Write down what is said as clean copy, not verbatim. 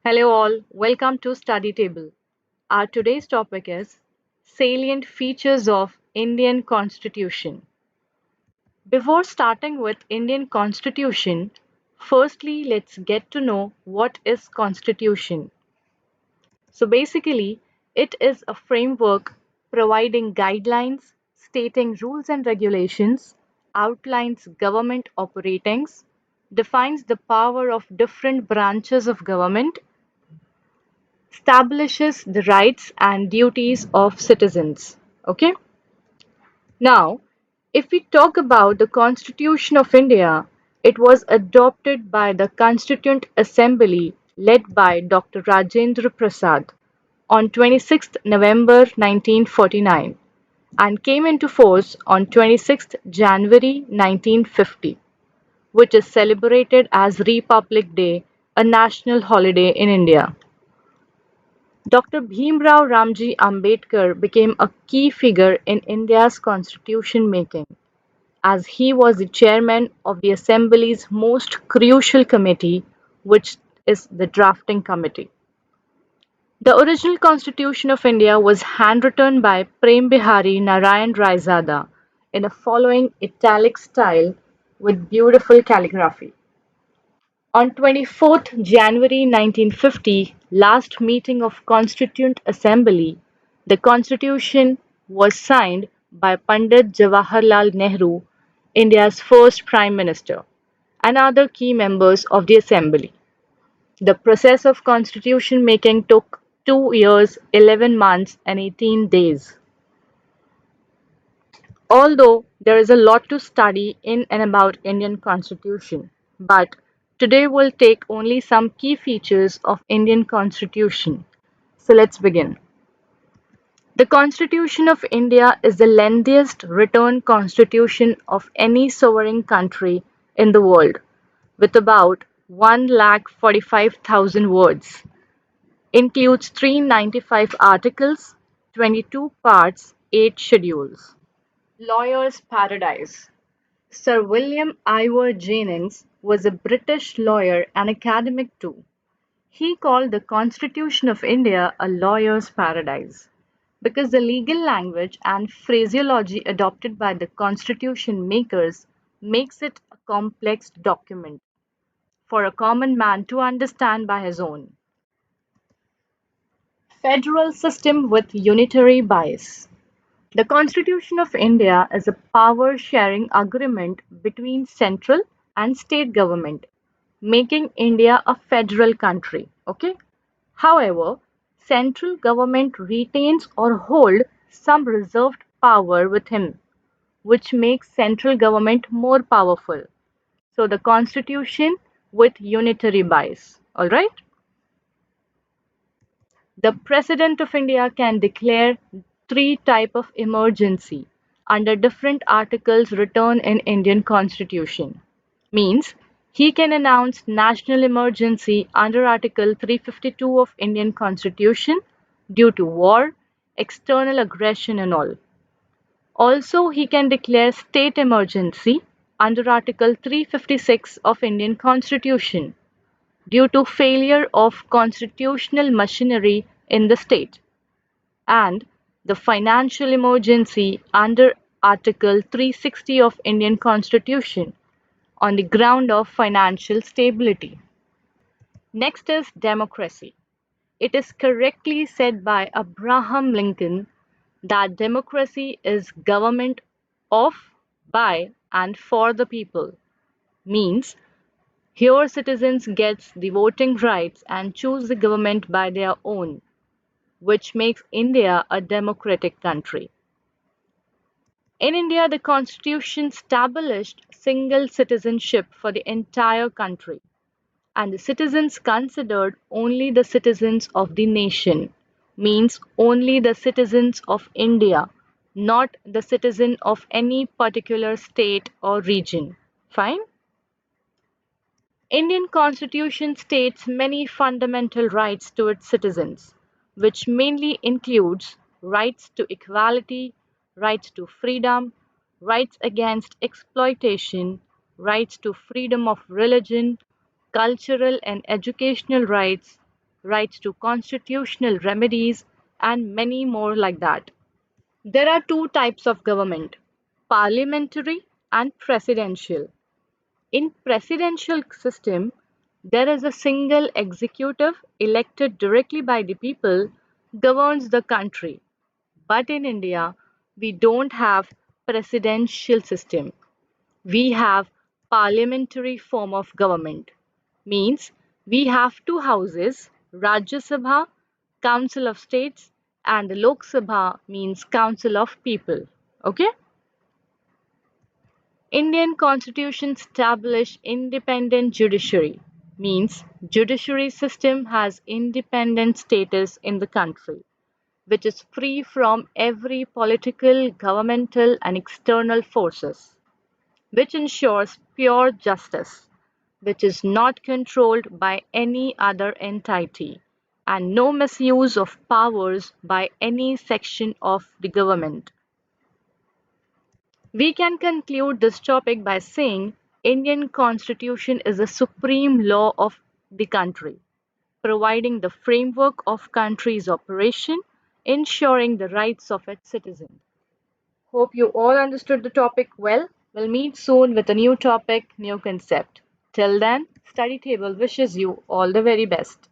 Hello all, welcome to StudyTable. Our today's topic is Salient Features of Indian Constitution. Before starting with Indian Constitution, firstly let's get to know what is Constitution. So basically, it is a framework providing guidelines, stating rules and regulations, outlines government operatings, defines the power of different branches of government, establishes the rights and duties of citizens. Okay, now if we talk about the Constitution of India, it was adopted by the Constituent Assembly led by Dr. Rajendra Prasad on 26th November 1949 and came into force on 26th January 1950, which is celebrated as Republic Day, a national holiday in India. Doctor Bhimrao Ramji Ambedkar became a key figure in India's constitution making, as he was the chairman of the Assembly's most crucial committee, which is the drafting committee. The original Constitution of India was handwritten by Prem Bihari Narayan Raizada in a following italic style with beautiful calligraphy. On 24th January 1950, last meeting of Constituent Assembly, the Constitution was signed by Pandit Jawaharlal Nehru, India's first Prime Minister, and other key members of the Assembly. The process of constitution making took 2 years, 11 months, and 18 days. Although there is a lot to study in and about Indian Constitution, but today we'll take only some key features of Indian Constitution. So let's begin. The Constitution of India is the lengthiest written constitution of any sovereign country in the world, with about 1,45,000 words. Includes 395 articles, 22 parts, 8 schedules. Lawyer's Paradise. Sir William Ivor Jennings was a British lawyer and academic too. He called the Constitution of India a lawyer's paradise because the legal language and phraseology adopted by the constitution makers makes it a complex document for a common man to understand by his own. Federal system with unitary bias. The Constitution of India is a power sharing agreement between central and state government, making India a federal country. Okay? However, central government retains or hold some reserved power with him, which makes central government more powerful. So the constitution with unitary bias. All right? The President of India can declare three type of emergency under different articles written in Indian Constitution. Means he can announce national emergency under Article 352 of Indian Constitution due to war, external aggression and all. Also he can declare state emergency under Article 356 of Indian Constitution due to failure of constitutional machinery in the state, and the financial emergency under Article 360 of Indian Constitution on the ground of financial stability. Next is democracy. It is correctly said by Abraham Lincoln that democracy is government of, by, and for the people. Means here citizens gets the voting rights and choose the government by their own, which makes India a democratic country. In India, the constitution established single citizenship for the entire country, and the citizens considered only the citizens of the nation, means only the citizens of India, not the citizen of any particular state or region. Fine? Indian Constitution states many fundamental rights to its citizens, which mainly includes rights to equality, rights to freedom, rights against exploitation, rights to freedom of religion, cultural and educational rights, rights to constitutional remedies, and many more like that. There are two types of government: parliamentary and presidential. In presidential system, there is a single executive elected directly by the people governs the country. But in India, we don't have presidential system. We have parliamentary form of government. Means we have two houses, Rajya Sabha, Council of States, and the Lok Sabha means Council of People. Okay? Indian constitution establish independent judiciary. Means judiciary system has independent status in the country, which is free from every political, governmental and external forces, which ensures pure justice, which is not controlled by any other entity, and no misuse of powers by any section of the government. We can conclude this topic by saying Indian constitution is the supreme law of the country, providing the framework of country's operation, ensuring the rights of its citizens. Hope you all understood the topic well. We'll meet soon with a new topic, new concept. Till then, Study Table wishes you all the very best.